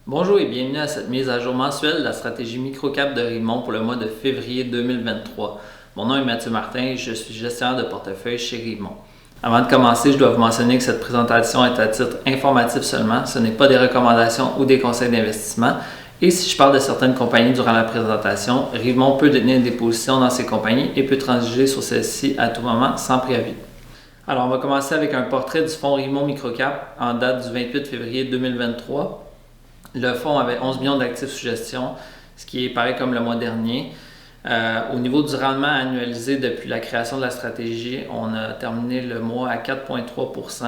Bonjour et bienvenue à cette mise à jour mensuelle de la stratégie microcap de Rimont pour le mois de février 2023. Mon nom est Mathieu Martin et je suis gestionnaire de portefeuille chez Rimont. Avant de commencer, je dois vous mentionner que cette présentation est à titre informatif seulement. Ce n'est pas des recommandations ou des conseils d'investissement. Et si je parle de certaines compagnies durant la présentation, Rimont peut détenir des positions dans ces compagnies et peut transiger sur celles-ci à tout moment sans préavis. Alors, on va commencer avec un portrait du fonds Rimont Microcap en date du 28 février 2023. Le fonds avait 11 millions d'actifs sous gestion, ce qui est pareil comme le mois dernier. Au niveau du rendement annualisé depuis la création de la stratégie, on a terminé le mois à 4,3%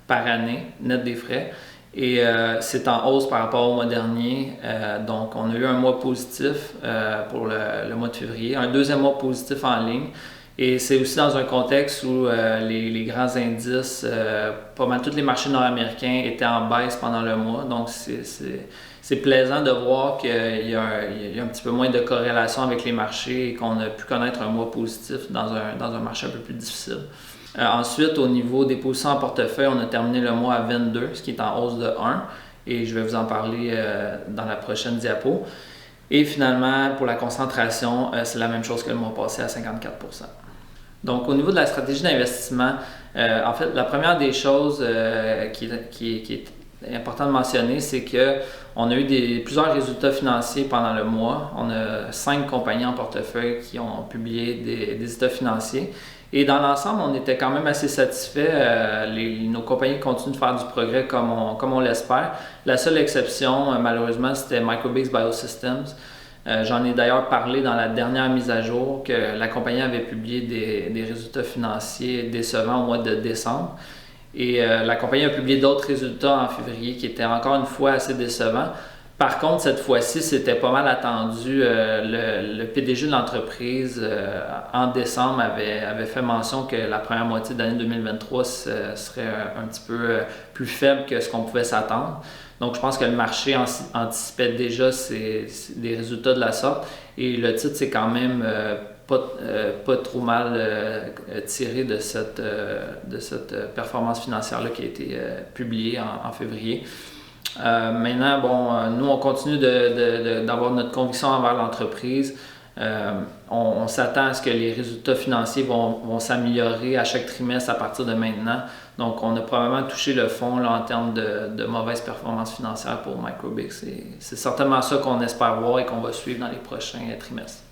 par année, net des frais. Et c'est en hausse par rapport au mois dernier. Donc, on a eu un mois positif pour le mois de février, un deuxième mois positif en ligne. Et c'est aussi dans un contexte où les grands indices, pas mal tous les marchés nord-américains étaient en baisse pendant le mois. Donc, c'est plaisant de voir qu'il y a un petit peu moins de corrélation avec les marchés et qu'on a pu connaître un mois positif dans un marché un peu plus difficile. Ensuite, au niveau des positions en portefeuille, on a terminé le mois à 22, ce qui est en hausse de 1. Et je vais vous en parler dans la prochaine diapo. Et finalement, pour la concentration, c'est la même chose que le mois passé à 54%. Donc, au niveau de la stratégie d'investissement, en fait, la première des choses qui est important de mentionner, c'est qu'on a eu plusieurs résultats financiers pendant le mois. On a 5 compagnies en portefeuille qui ont publié des états financiers. Et dans l'ensemble, on était quand même assez satisfait. Nos compagnies continuent de faire du progrès comme on l'espère. La seule exception, malheureusement, c'était Microbix Biosystems. J'en ai d'ailleurs parlé dans la dernière mise à jour que la compagnie avait publié des résultats financiers décevants au mois de décembre. Et la compagnie a publié d'autres résultats en février qui étaient encore une fois assez décevants. Par contre, cette fois-ci, c'était pas mal attendu. Le PDG de l'entreprise, en décembre, avait fait mention que la première moitié de l'année 2023 serait un petit peu plus faible que ce qu'on pouvait s'attendre. Donc, je pense que le marché anticipait déjà des résultats de la sorte. Et le titre, c'est quand même pas trop mal tiré de cette performance financière-là qui a été publiée en février. Maintenant, nous, on continue d'avoir notre conviction envers l'entreprise. On s'attend à ce que les résultats financiers vont s'améliorer à chaque trimestre à partir de maintenant. Donc, on a probablement touché le fond là, en termes de mauvaise performance financière pour Microbix. C'est certainement ça qu'on espère voir et qu'on va suivre dans les prochains trimestres.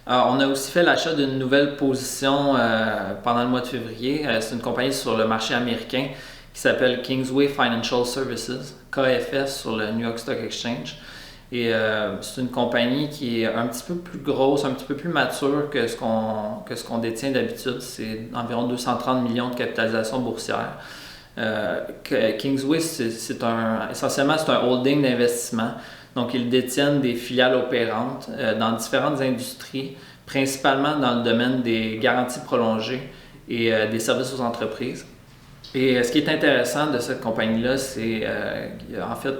On a aussi fait l'achat d'une nouvelle position pendant le mois de février. C'est une compagnie sur le marché américain qui s'appelle Kingsway Financial Services, KFS sur le New York Stock Exchange. Et c'est une compagnie qui est un petit peu plus grosse, un petit peu plus mature que ce qu'on détient d'habitude. C'est environ 230 millions de capitalisation boursière. Kingsway, essentiellement, c'est un holding d'investissement. Donc, ils détiennent des filiales opérantes dans différentes industries, principalement dans le domaine des garanties prolongées et des services aux entreprises. Et ce qui est intéressant de cette compagnie-là, c'est en fait,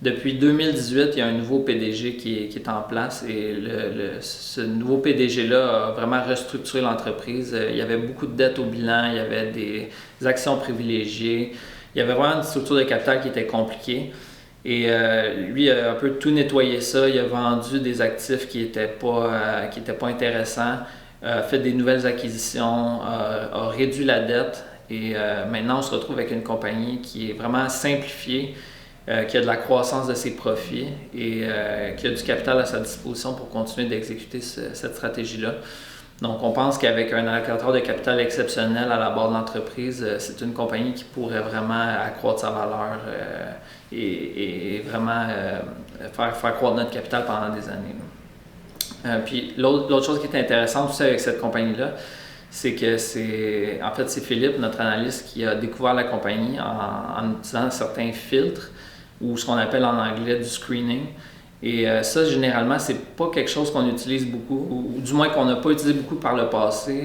depuis 2018, il y a un nouveau PDG qui est en place et ce nouveau PDG-là a vraiment restructuré l'entreprise. Il y avait beaucoup de dettes au bilan, il y avait des actions privilégiées, il y avait vraiment une structure de capital qui était compliquée. Et lui a un peu tout nettoyé ça, il a vendu des actifs qui n'étaient pas intéressants, fait des nouvelles acquisitions, a réduit la dette. Et maintenant, on se retrouve avec une compagnie qui est vraiment simplifiée, qui a de la croissance de ses profits et qui a du capital à sa disposition pour continuer d'exécuter cette stratégie-là. Donc, on pense qu'avec un allocateur de capital exceptionnel à la barre de l'entreprise, c'est une compagnie qui pourrait vraiment accroître sa valeur et vraiment faire croître notre capital pendant des années. Puis, l'autre chose qui est intéressante aussi avec cette compagnie-là, c'est que c'est Philippe, notre analyste, qui a découvert la compagnie en utilisant certains filtres ou ce qu'on appelle en anglais du screening. Et ça, généralement, c'est pas quelque chose qu'on utilise beaucoup, ou du moins qu'on n'a pas utilisé beaucoup par le passé,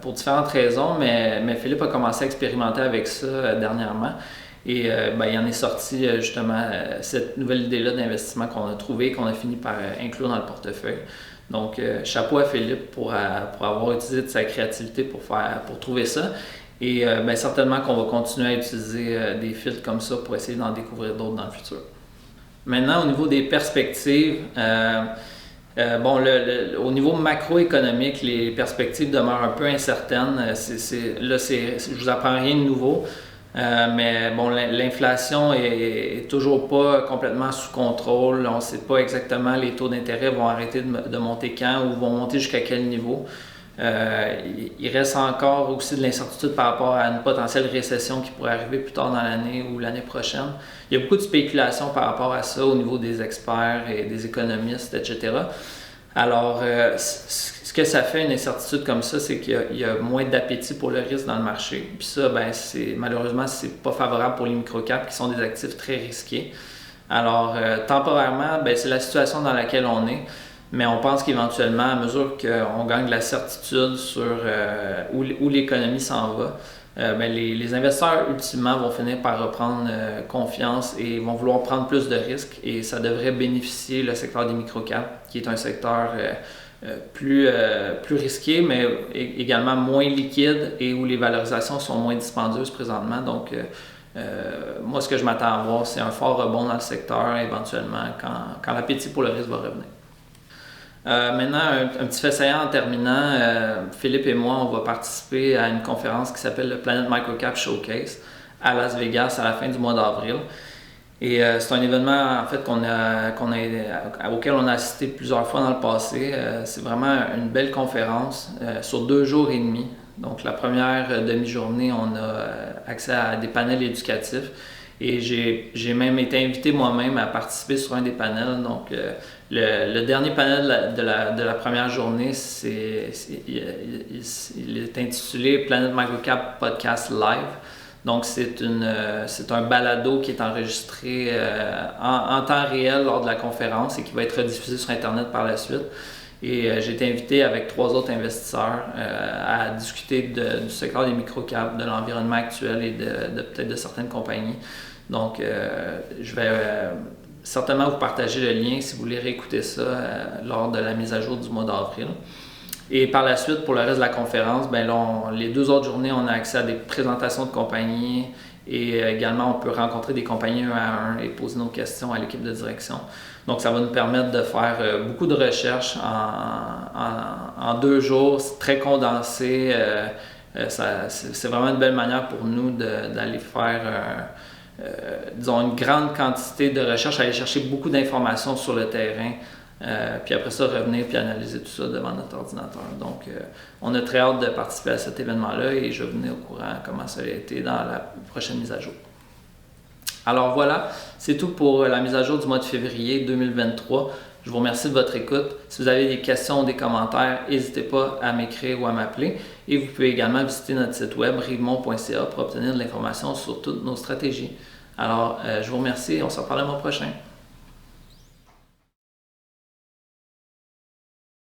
pour différentes raisons, mais Philippe a commencé à expérimenter avec ça dernièrement. Et il en est sorti justement cette nouvelle idée-là d'investissement qu'on a trouvée, qu'on a fini par inclure dans le portefeuille. Donc, chapeau à Philippe pour avoir utilisé de sa créativité pour trouver ça. Et certainement qu'on va continuer à utiliser des filtres comme ça pour essayer d'en découvrir d'autres dans le futur. Maintenant, au niveau des perspectives, au niveau macroéconomique, les perspectives demeurent un peu incertaines. Je vous apprends rien de nouveau, mais bon, l'inflation est toujours pas complètement sous contrôle. On ne sait pas exactement les taux d'intérêt vont arrêter de monter quand ou vont monter jusqu'à quel niveau. Il reste encore aussi de l'incertitude par rapport à une potentielle récession qui pourrait arriver plus tard dans l'année ou l'année prochaine. Il y a beaucoup de spéculations par rapport à ça au niveau des experts et des économistes, etc. Alors, ce que ça fait, une incertitude comme ça, c'est qu'il y a moins d'appétit pour le risque dans le marché. Puis ça, malheureusement, c'est pas favorable pour les microcaps qui sont des actifs très risqués. Alors, temporairement, c'est la situation dans laquelle on est. Mais on pense qu'éventuellement, à mesure qu'on gagne de la certitude sur où l'économie s'en va, les investisseurs, ultimement, vont finir par reprendre confiance et vont vouloir prendre plus de risques. Et ça devrait bénéficier le secteur des microcaps, qui est un secteur plus risqué, mais également moins liquide et où les valorisations sont moins dispendieuses présentement. Donc, moi, ce que je m'attends à voir, c'est un fort rebond dans le secteur, éventuellement, quand l'appétit pour le risque va revenir. Maintenant, un petit fait saillant en terminant, Philippe et moi, on va participer à une conférence qui s'appelle le Planet Microcap Showcase à Las Vegas à la fin du mois d'avril. Et c'est un événement en fait auquel on a assisté plusieurs fois dans le passé. C'est vraiment une belle conférence sur 2 jours et demi. Donc la première demi-journée, on a accès à des panels éducatifs. Et j'ai même été invité moi-même à participer sur un des panels. Donc, le dernier panel de la première journée, il est intitulé Planet Microcap Podcast Live. Donc, c'est un balado qui est enregistré en temps réel lors de la conférence et qui va être rediffusé sur Internet par la suite. Et j'ai été invité avec 3 autres investisseurs à discuter du secteur des microcaps, de l'environnement actuel et peut-être de certaines compagnies. Donc, je vais certainement vous partager le lien si vous voulez réécouter ça lors de la mise à jour du mois d'avril. Et par la suite, pour le reste de la conférence, les 2 autres journées, on a accès à des présentations de compagnies et également, on peut rencontrer des compagnies 1 à 1 et poser nos questions à l'équipe de direction. Donc, ça va nous permettre de faire beaucoup de recherches en 2 jours, c'est très condensé. C'est vraiment une belle manière pour nous d'aller faire une grande quantité de recherches, aller chercher beaucoup d'informations sur le terrain, puis après ça, revenir puis analyser tout ça devant notre ordinateur. Donc, on a très hâte de participer à cet événement-là et je vais venir au courant comment ça a été dans la prochaine mise à jour. Alors voilà, c'est tout pour la mise à jour du mois de février 2023. Je vous remercie de votre écoute. Si vous avez des questions ou des commentaires, n'hésitez pas à m'écrire ou à m'appeler. Et vous pouvez également visiter notre site web rivemont.ca pour obtenir de l'information sur toutes nos stratégies. Alors, je vous remercie et on se reparle le mois prochain.